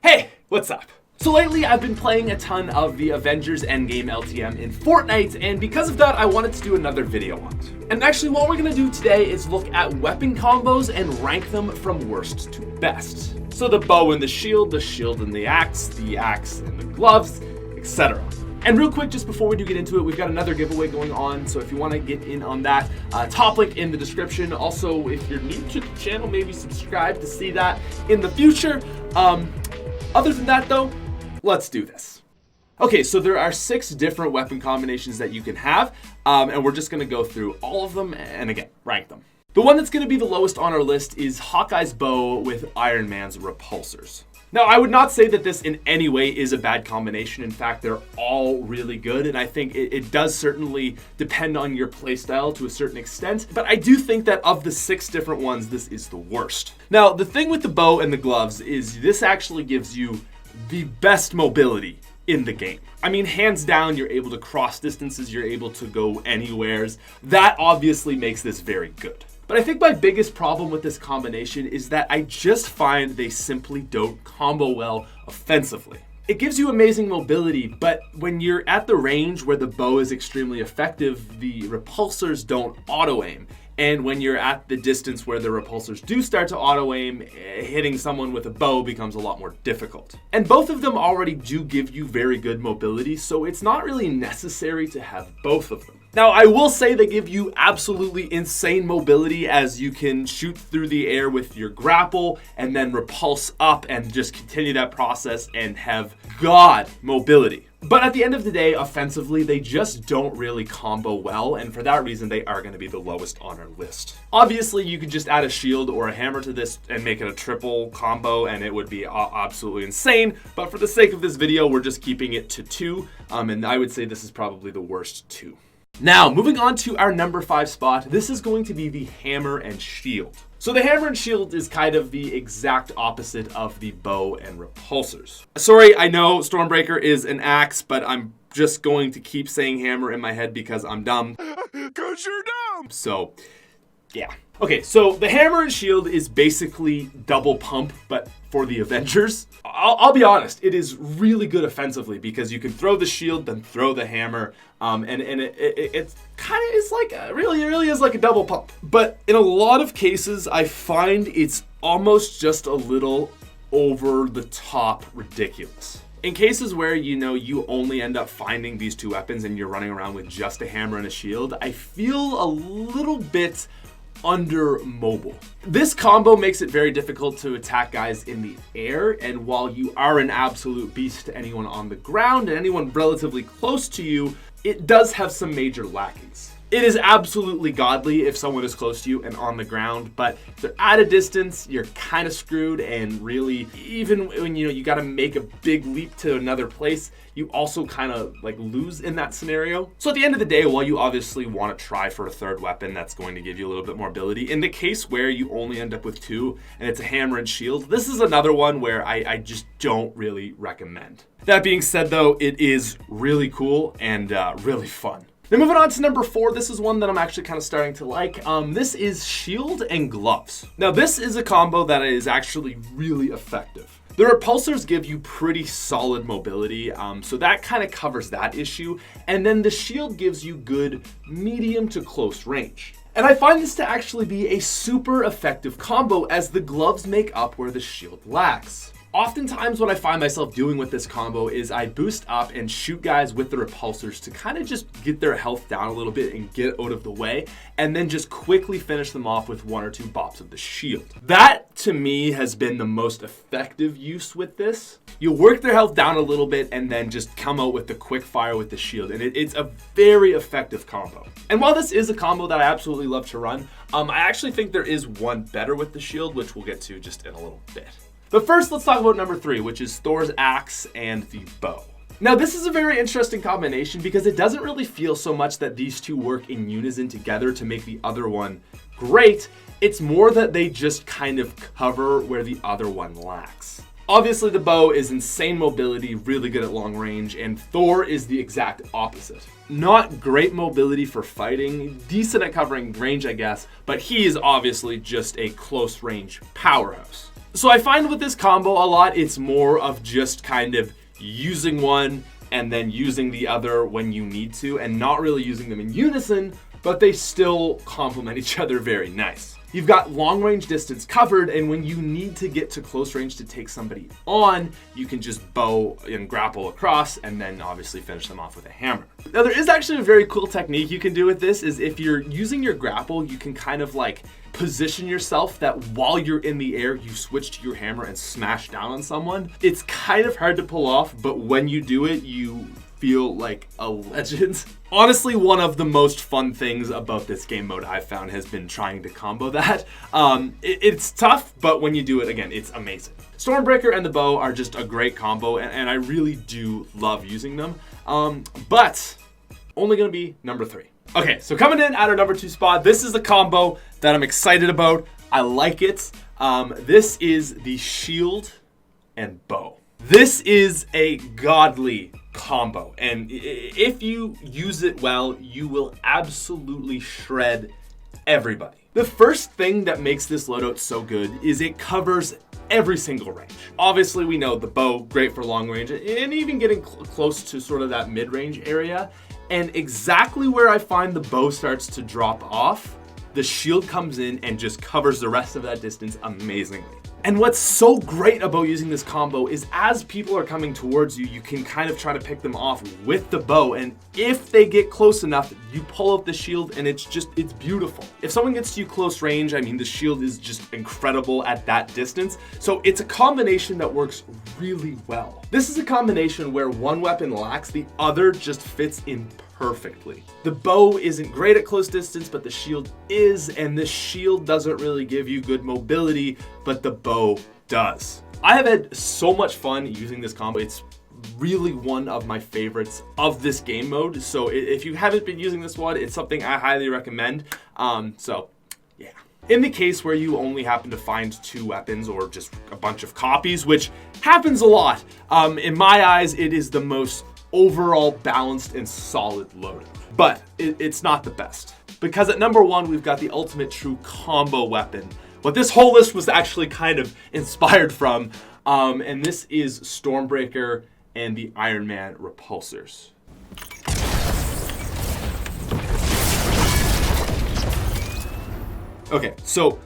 Hey, what's up? So lately I've been playing a ton of the Avengers Endgame Ltm in Fortnite, and because of that I wanted to do another video on it. And actually what we're gonna do today is look at weapon combos and rank them from worst to best. So the bow and the shield and the axe and the gloves, etc. And real quick, just before we do get into it, we've got another giveaway going on, so if you want to get in on that, top link in the description. Also, if you're new to the channel, maybe subscribe to see that in the future. Other than that though, let's do this. Okay, so there are 6 different weapon combinations that you can have, and we're just going to go through all of them and again, rank them. The one that's going to be the lowest on our list is Hawkeye's bow with Iron Man's repulsors. Now, I would not say that this in any way is a bad combination. In fact, they're all really good, and I think it does certainly depend on your playstyle to a certain extent, but I do think that of the 6 different ones, this is the worst. Now, the thing with the bow and the gloves is this actually gives you the best mobility in the game. I mean, hands down, you're able to cross distances, you're able to go anywheres. That obviously makes this very good. But I think my biggest problem with this combination is that I just find they simply don't combo well offensively. It gives you amazing mobility, but when you're at the range where the bow is extremely effective, the repulsors don't auto-aim. And when you're at the distance where the repulsors do start to auto-aim, hitting someone with a bow becomes a lot more difficult. And both of them already do give you very good mobility, so it's not really necessary to have both of them. Now, I will say they give you absolutely insane mobility, as you can shoot through the air with your grapple and then repulse up and just continue that process and have god mobility. But at the end of the day, offensively, they just don't really combo well, and for that reason, they are going to be the lowest on our list. Obviously, you could just add a shield or a hammer to this and make it a triple combo, and it would be absolutely insane, but for the sake of this video, we're just keeping it to 2, and I would say this is probably the worst 2. Now, moving on to our number 5 spot, this is going to be the hammer and shield. So the hammer and shield is kind of the exact opposite of the bow and repulsors. Sorry, I know Stormbreaker is an axe, but I'm just going to keep saying hammer in my head because I'm dumb. 'Cause you're dumb! So, yeah. Okay, so the hammer and shield is basically double pump, but for the Avengers. I'll be honest, it is really good offensively because you can throw the shield, then throw the hammer, and it kind of is like it really is like a double pump. But in a lot of cases, I find it's almost just a little over the top ridiculous. In cases where, you only end up finding these 2 weapons and you're running around with just a hammer and a shield, I feel a little bit under mobile. This combo makes it very difficult to attack guys in the air, and while you are an absolute beast to anyone on the ground and anyone relatively close to you, it does have some major lackings. It is absolutely godly if someone is close to you and on the ground, but if they're at a distance, you're kind of screwed, and really, even when you got to make a big leap to another place, you also kind of lose in that scenario. So at the end of the day, while you obviously want to try for a 3rd weapon that's going to give you a little bit more ability, in the case where you only end up with 2 and it's a hammer and shield, this is another one where I just don't really recommend. That being said though, it is really cool and really fun. Now moving on to number 4, this is one that I'm actually kind of starting to like. This is shield and gloves. Now this is a combo that is actually really effective. The repulsors give you pretty solid mobility, so that kind of covers that issue. And then the shield gives you good medium to close range. And I find this to actually be a super effective combo, as the gloves make up where the shield lacks. Oftentimes what I find myself doing with this combo is I boost up and shoot guys with the repulsors to kind of just get their health down a little bit and get out of the way, and then just quickly finish them off with 1 or 2 bops of the shield. That to me has been the most effective use with this. You work their health down a little bit and then just come out with the quick fire with the shield, and it's a very effective combo. And while this is a combo that I absolutely love to run, I actually think there is one better with the shield, which we'll get to just in a little bit. But first, let's talk about number 3, which is Thor's axe and the bow. Now, this is a very interesting combination because it doesn't really feel so much that these 2 work in unison together to make the other one great. It's more that they just kind of cover where the other one lacks. Obviously, the bow is insane mobility, really good at long range, and Thor is the exact opposite. Not great mobility for fighting, decent at covering range, I guess, but he is obviously just a close range powerhouse. So I find with this combo a lot, it's more of just kind of using one and then using the other when you need to, and not really using them in unison, but they still complement each other very nice. You've got long range distance covered, and when you need to get to close range to take somebody on, you can just bow and grapple across and then obviously finish them off with a hammer. Now there is actually a very cool technique you can do with this, is if you're using your grapple, you can kind of like position yourself that while you're in the air, you switch to your hammer and smash down on someone. It's kind of hard to pull off, but when you do it, you feel like a legend. Honestly, one of the most fun things about this game mode I've found has been trying to combo that. It's tough, but when you do it, again, it's amazing. Stormbreaker and the bow are just a great combo, and I really do love using them. But only gonna be number 3. Okay, so coming in at our number 2 spot, this is the combo that I'm excited about. I like it. This is the shield and bow. This is a godly combo, and if you use it well, you will absolutely shred everybody. The first thing that makes this loadout so good is it covers every single range. Obviously, we know the bow, great for long range, and even getting close to sort of that mid-range area. And exactly where I find the bow starts to drop off, the shield comes in and just covers the rest of that distance amazingly. And what's so great about using this combo is as people are coming towards you, you can kind of try to pick them off with the bow. And if they get close enough, you pull out the shield and it's beautiful. If someone gets to you close range, I mean, the shield is just incredible at that distance. So it's a combination that works really well. This is a combination where one weapon lacks, the other just fits in perfectly. The bow isn't great at close distance, but the shield is, and the shield doesn't really give you good mobility, but the bow does. I have had so much fun using this combo. It's really one of my favorites of this game mode. So if you haven't been using this one, it's something I highly recommend. So yeah. In the case where you only happen to find 2 weapons or just a bunch of copies, which happens a lot, in my eyes, it is the most overall balanced and solid loadout. But it's not the best. Because at number 1, we've got the ultimate true combo weapon. What this whole list was actually kind of inspired from, and this is Stormbreaker and the Iron Man Repulsors. Okay, so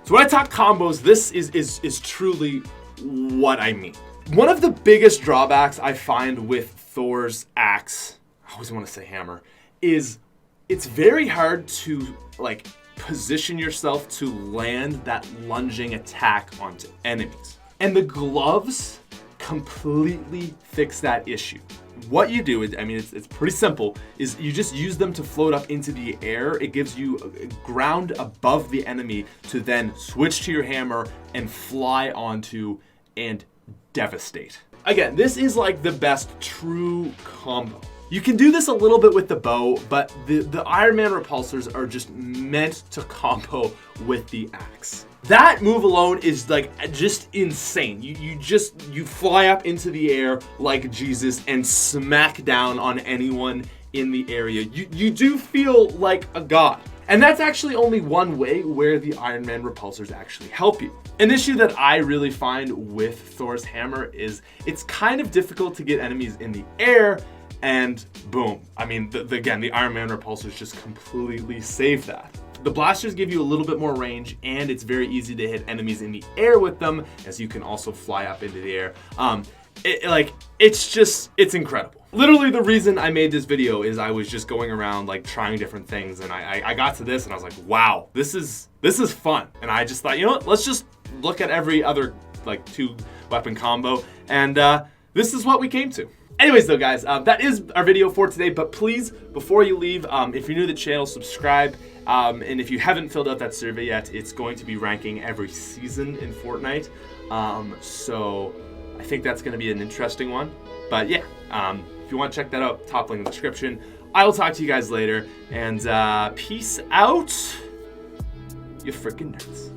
when I talk combos, this is truly what I mean. One of the biggest drawbacks I find with Thor's axe, I always want to say hammer, is it's very hard to like position yourself to land that lunging attack onto enemies. And the gloves completely fix that issue. What you do is, I mean, it's pretty simple, is you just use them to float up into the air. It gives you ground above the enemy to then switch to your hammer and fly onto and devastate. Again, this is like the best true combo. You can do this a little bit with the bow, but the Iron Man Repulsors are just meant to combo with the axe. That move alone is like just insane. You fly up into the air like Jesus and smack down on anyone in the area. You do feel like a god. And that's actually only one way where the Iron Man Repulsors actually help you. An issue that I really find with Thor's hammer is it's kind of difficult to get enemies in the air, and boom. I mean, again, the Iron Man Repulsors just completely save that. The blasters give you a little bit more range, and it's very easy to hit enemies in the air with them, as you can also fly up into the air. It's incredible. Literally the reason I made this video is I was just going around like trying different things, and I got to this and I was like, wow, this is fun. And I just thought, you know what, let's just look at every other like 2 weapon combo, and this is what we came to. Anyways though, guys, that is our video for today, but please, before you leave, if you're new to the channel, subscribe, and if you haven't filled out that survey yet, it's going to be ranking every season in Fortnite, so I think that's going to be an interesting one. But yeah, if you want to check that out, top link in the description. I will talk to you guys later, and peace out, you freaking nerds.